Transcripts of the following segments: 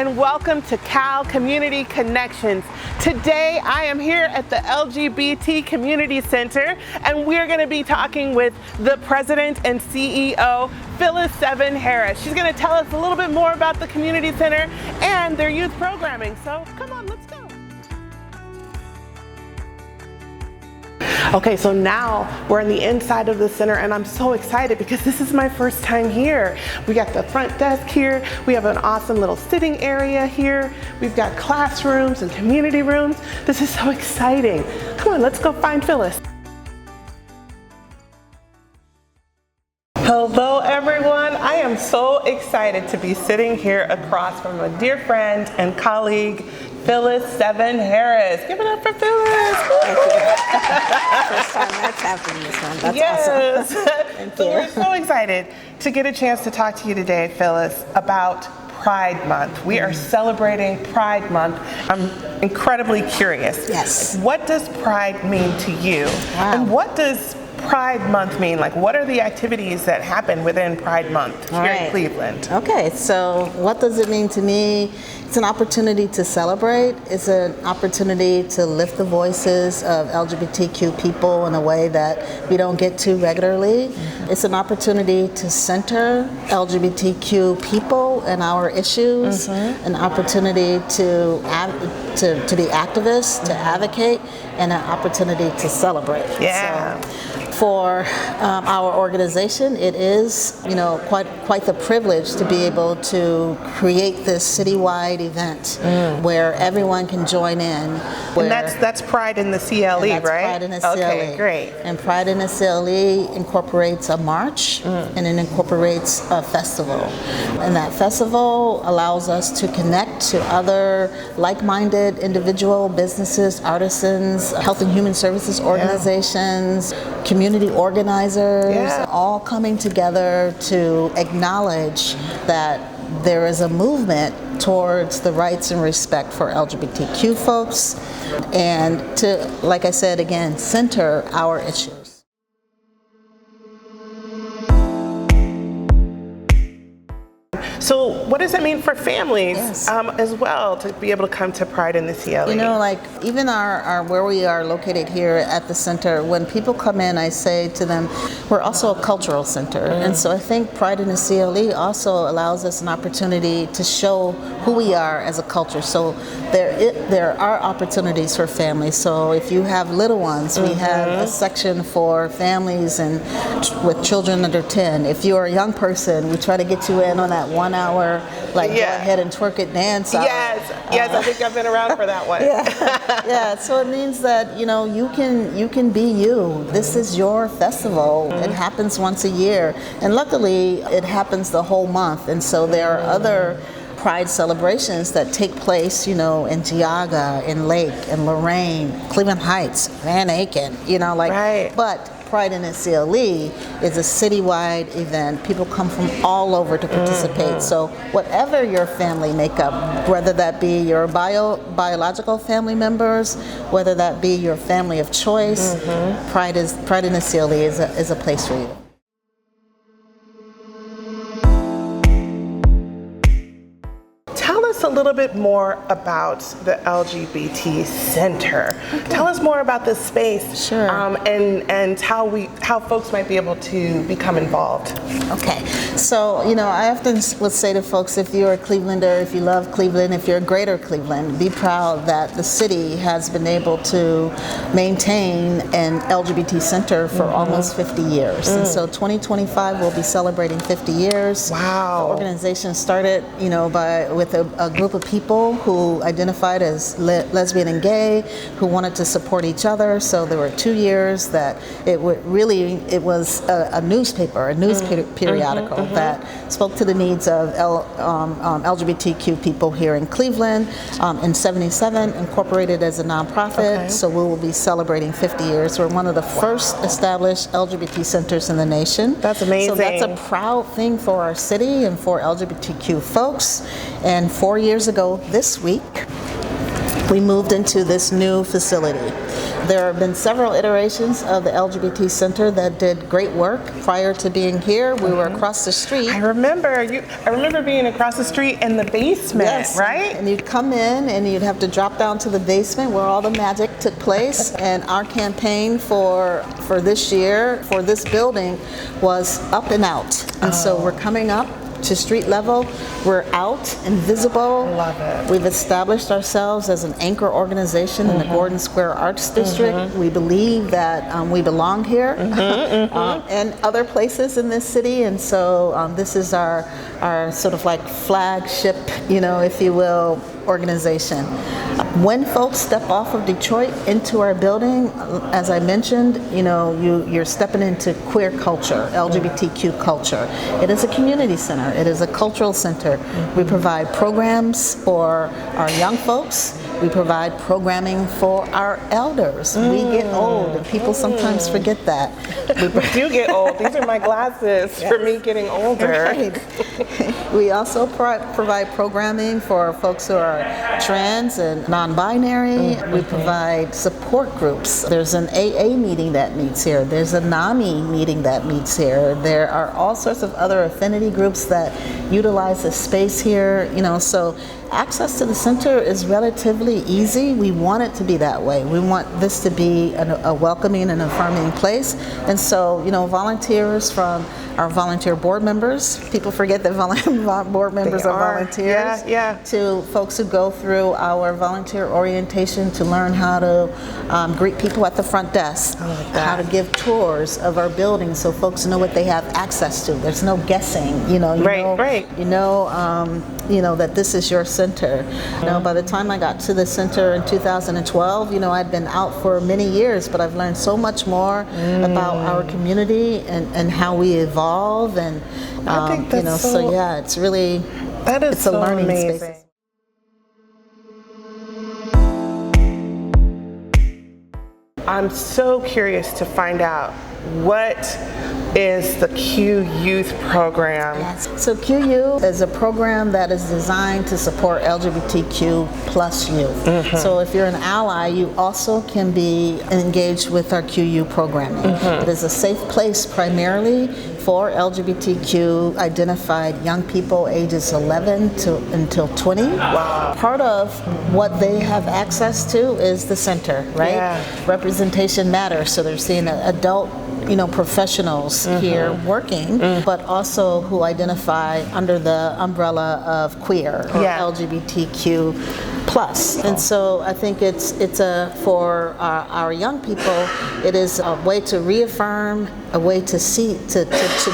and welcome to Cal Community Connections. Today I am here at the LGBT Community Center, and we're going to be talking with the president and CEO, Phyllis Harris. She's going to tell us a little bit more about the Community Center and their youth programming. So come on, let's go. Okay, so now we're on the inside of the center, and I'm so excited because this is my first time here. We got the front desk here. We have an awesome little sitting area here. We've got classrooms and community rooms. This is so exciting. Come on, let's go find Phyllis. Hello everyone, I am so excited to be sitting here across from a dear friend and colleague, Phyllis Harris. Give it up for Phyllis. Thank you. First time that's happened this one. That's awesome. Thank you. We're so excited to get a chance to talk to you today, Phyllis, about Pride Month. We are celebrating Pride Month. I'm incredibly curious. Yes. What does Pride mean to you? Wow. And what does Pride Month mean? Like, what are the activities that happen within Pride Month here in Cleveland? Okay, so what does it mean to me? It's an opportunity to celebrate. It's an opportunity to lift the voices of LGBTQ people in a way that we don't get to regularly. Mm-hmm. It's an opportunity to center LGBTQ people and our issues, an opportunity to be activists, to advocate, and an opportunity to celebrate. Yeah. So, for our organization, it is, quite the privilege to be able to create this citywide event where everyone can join in. And that's Pride in the CLE, that's right? Pride in the CLE. Okay, great. And Pride in the CLE incorporates a march and it incorporates a festival. And that festival allows us to connect to other like-minded individual businesses, artisans, health and human services organizations, community organizers, all coming together to acknowledge that there is a movement towards the rights and respect for LGBTQ folks, and to, like I said again, center our issues. So what does it mean for families as well to be able to come to Pride in the CLE? Even our where we are located here at the center, when people come in, I say to them, we're also a cultural center. And so I think Pride in the CLE also allows us an opportunity to show who we are as a culture. So there are opportunities for families. So if you have little ones, we have a section for families and with children under 10. If you're a young person, we try to get you in on that 1 hour, go ahead and twerk it dance hour. Yes, I think I've been around for that one. So it means that you can be you. This is your festival. It happens once a year, and luckily it happens the whole month. And so there are other Pride celebrations that take place, in Geauga, in Lake, in Lorraine, Cleveland Heights, Van Aken, but Pride in the CLE is a citywide event. People come from all over to participate. So whatever your family makeup, whether that be your biological family members, whether that be your family of choice, Pride in the CLE is a place for you. Tell us a little bit more about the LGBT Center. Tell us more about this space, Sure. And how folks might be able to become involved. Okay, so I often would say to folks, if you're a Clevelander, if you love Cleveland, if you're a greater Cleveland, be proud that the city has been able to maintain an LGBT Center for almost 50 years. And so 2025 we'll be celebrating 50 years. Wow. The organization started, with a group of people who identified as lesbian and gay, who wanted to support each other. So there were 2 years that it was a newspaper, a news periodical that spoke to the needs of LGBTQ people here in Cleveland. In '77, incorporated as a nonprofit. So we will be celebrating 50 years. We're one of the first established LGBT centers in the nation. That's amazing. So that's a proud thing for our city and for LGBTQ folks. And 4 years ago this week, we moved into this new facility. There have been several iterations of the LGBT Center that did great work. Prior to being here, we were across the street. I remember being across the street in the basement, yes, right? And you'd come in and you'd have to drop down to the basement where all the magic took place. And our campaign for this year, for this building, was up and out. And so we're coming up to street level. We're out and visible. Love it. We've established ourselves as an anchor organization in the Gordon Square Arts District. We believe that we belong here and other places in this city, and so this is our sort of like flagship, if you will, organization. When folks step off of Detroit into our building, as I mentioned, you're stepping into queer culture, LGBTQ culture. It is a community center. It is a cultural center. We provide programs for our young folks. We provide programming for our elders. We get old, and people sometimes forget that. We do get old. These are my glasses for me getting older. Right. We also provide programming for folks who are trans and non-binary. We provide support groups. There's an AA meeting that meets here. There's a NAMI meeting that meets here. There are all sorts of other affinity groups that utilize the space here. So access to the center is relatively easy. We want it to be that way. We want this to be a welcoming and affirming place. And so, volunteers from our volunteer board members, people forget that board members are volunteers, to folks who go through our volunteer orientation to learn how to greet people at the front desk, how to give tours of our building so folks know what they have access to. There's no guessing, that this is your center. By the time I got to the center in 2012, I'd been out for many years, but I've learned so much more about our community and how we evolve, and I think that's it's really it's a learning amazing. Space. I'm so curious to find out, what is the Q Youth program? Yes. So QU is a program that is designed to support LGBTQ plus youth. So if you're an ally, you also can be engaged with our QU programming. It is a safe place primarily for LGBTQ identified young people ages 11 until 20. Wow. Part of what they have access to is the center, right? Yeah. Representation matters, so they're seeing adult professionals here working, but also who identify under the umbrella of queer or LGBTQ plus. And so I think it's for our young people, it is a way to reaffirm, a way to see, to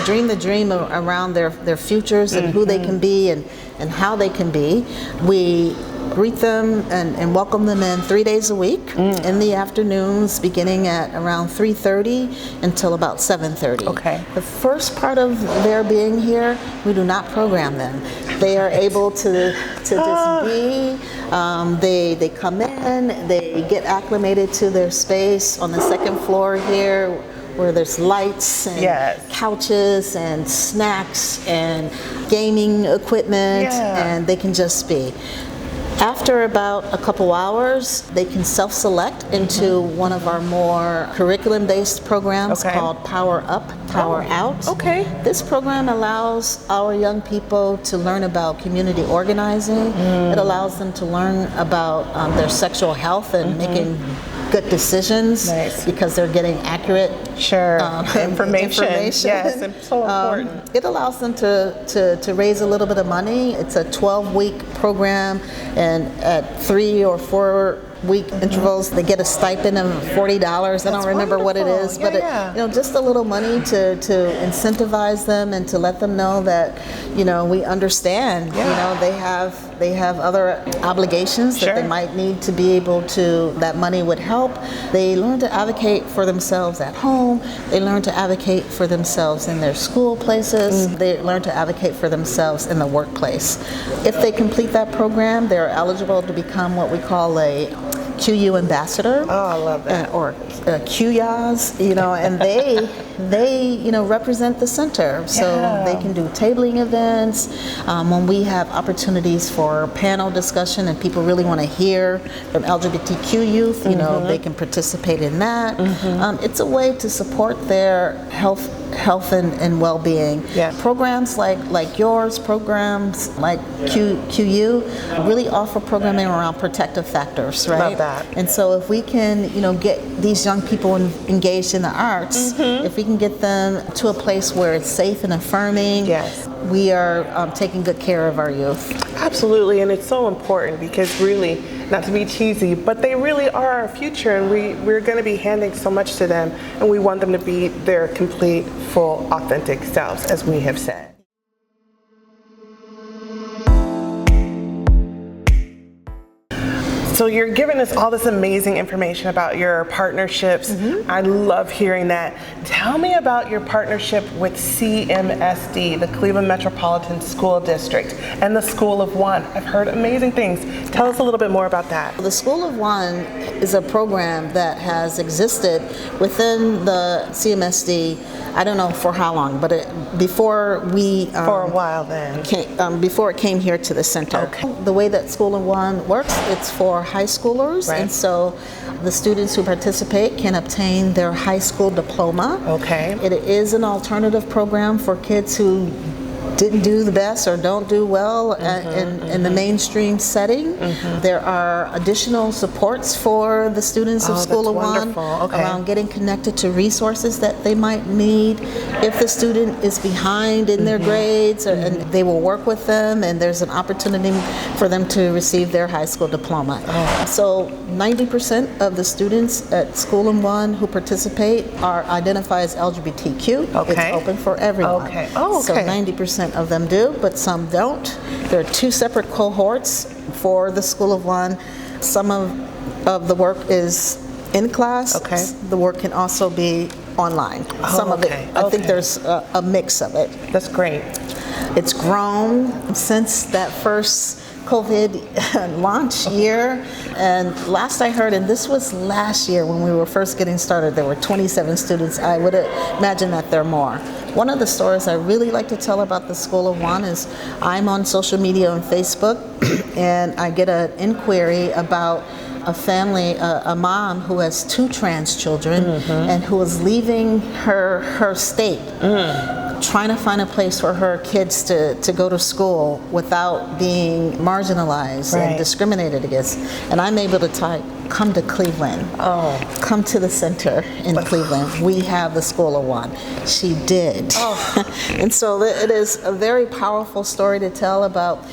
dream the dream around their futures and who they can be and how they can be. We greet them and welcome them in 3 days a week in the afternoons, beginning at around 3:30 until about 7:30. Okay. The first part of their being here, we do not program them. They are able to just be. They come in, they get acclimated to their space on the second floor here, where there's lights and couches and snacks and gaming equipment, and they can just be. After about a couple hours, they can self-select into one of our more curriculum-based programs called Power Up, Power Out. Okay. This program allows our young people to learn about community organizing. It allows them to learn about their sexual health and making good decisions because they're getting accurate information. Yes, it's so important. It allows them to raise a little bit of money. It's a 12-week program, and at 3 or 4 week intervals they get a stipend of $40. I don't remember what it is, but just a little money to incentivize them and to let them know that we understand. They have other obligations that they might need to be able to. That money would help. They learn to advocate for themselves at home. They learn to advocate for themselves in their school places. They learn to advocate for themselves in the workplace. If they complete that program, they're eligible to become what we call a QU ambassador. Oh, I love that. Or QYAs, and they represent the center. So they can do tabling events. When we have opportunities for panel discussion and people really want to hear from LGBTQ youth, they can participate in that. It's a way to support their health and well-being. Yeah. Programs like yours, programs like QU really offer programming around protective factors, right? Love that. And so if we can, get these young people engaged in the arts, if we can get them to a place where it's safe and affirming, yes, we are taking good care of our youth. Absolutely, and it's so important because really, not to be cheesy, but they really are our future, and we're going to be handing so much to them, and we want them to be their complete, full, authentic selves, as we have said. So you're giving us all this amazing information about your partnerships. I love hearing that. Tell me about your partnership with CMSD, the Cleveland Metropolitan School District, and the School of One. I've heard amazing things. Tell us a little bit more about that. The School of One is a program that has existed within the CMSD, I don't know for how long, but before we... for a while then. Before it came here to the center. Okay. The way that School of One works, it's for high schoolers, right, and so the students who participate can obtain their high school diploma. Okay. It is an alternative program for kids who didn't do the best or don't do well in the mainstream setting. There are additional supports for the students of School of One around getting connected to resources that they might need if the student is behind in their grades, and they will work with them, and there's an opportunity for them to receive their high school diploma. So 90% of the students at School of One who participate are identified as LGBTQ. It's open for everyone. So 90% of them do, but some don't. There are two separate cohorts for the School of One. Some of the work is in class. The work can also be online. Some of it, I think there's a mix of it. That's great. It's grown since that first COVID launch year, and last I heard, and this was last year when we were first getting started, there were 27 students. I would imagine that there are more. One of the stories I really like to tell about the School of One is I'm on social media on Facebook, and I get an inquiry about a family, a mom who has 2 trans children and who is leaving her state, trying to find a place for her kids to go to school without being marginalized and discriminated against. And I'm able to type, come to Cleveland. Come to the center in Cleveland. We have the School of One. She did. And so it is a very powerful story to tell about,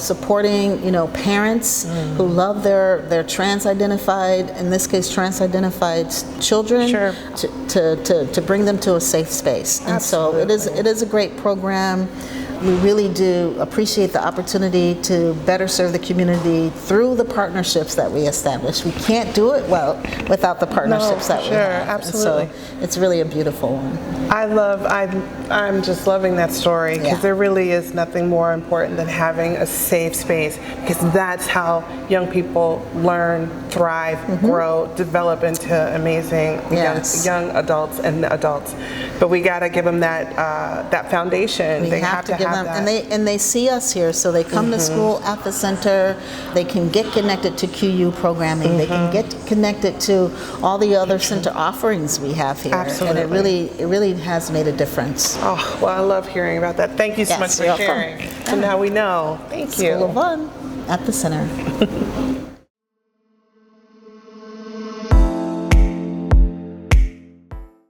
supporting, parents who love their trans-identified, in this case, trans-identified children, to bring them to a safe space. And so it is a great program. We really do appreciate the opportunity to better serve the community through the partnerships that we establish. We can't do it well without the partnerships that we have. Absolutely. And so it's really a beautiful one. I'm just loving that story, because there really is nothing more important than having a safe space, because that's how young people learn, thrive, grow, develop into amazing young adults and adults. But we got to give them that foundation. They have to give them, and they see us here, so they come to school at the center. They can get connected to QU programming. They can get connected to all the other center offerings we have here. Absolutely. And it really has made a difference. Oh, well, I love hearing about that. Thank you so much for sharing. So now we know. Thank you. School of One at the center.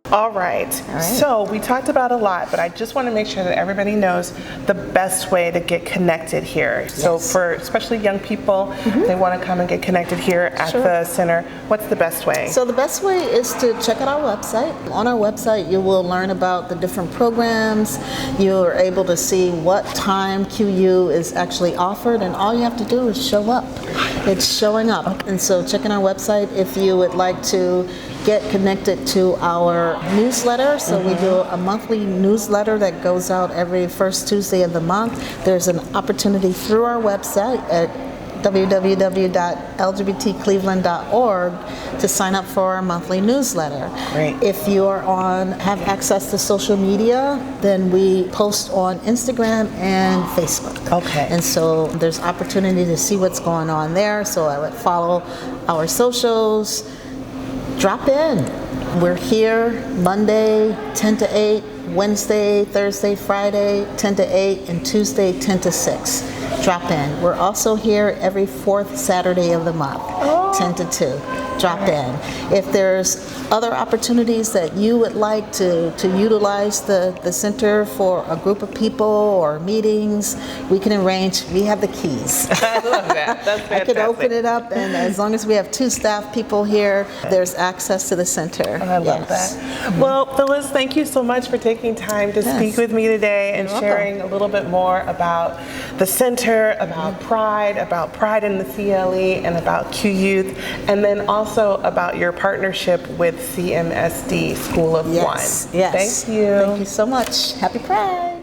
All right. So we talked about a lot, but I just want to make sure that everybody knows the best way to get connected here. So for especially young people, they want to come and get connected here at the center. What's the best way? So the best way is to check out our website. On our website, you will learn about the different programs. You're able to see what time QU is actually offered, and all you have to do is show up. It's showing up. And so checking our website, if you would like to get connected to our newsletter. So we do a monthly newsletter that goes out every first Tuesday of the month. There's an opportunity through our website at www.lgbtcleveland.org to sign up for our monthly newsletter. Great. If you have access to social media, then we post on Instagram and Facebook. Okay. And so there's opportunity to see what's going on there. So I would follow our socials. Drop in. We're here Monday 10 to 8, Wednesday, Thursday, Friday 10 to 8, and Tuesday 10 to 6. Drop in. We're also here every fourth Saturday of the month, 10 to 2. Drop in. If there's other opportunities that you would like to utilize the center for a group of people or meetings, we can arrange. We have the keys. I love that. That's fantastic. I could open it up, and as long as we have 2 staff people here, there's access to the center. I love that. Well, Phyllis, thank you so much for taking time to speak with me today and sharing a little bit more about the center, about Pride in the CLE, and about Q Youth, and then also about your partnership with CMSD School of One. Yes. Thank you. Thank you so much. Happy Pride.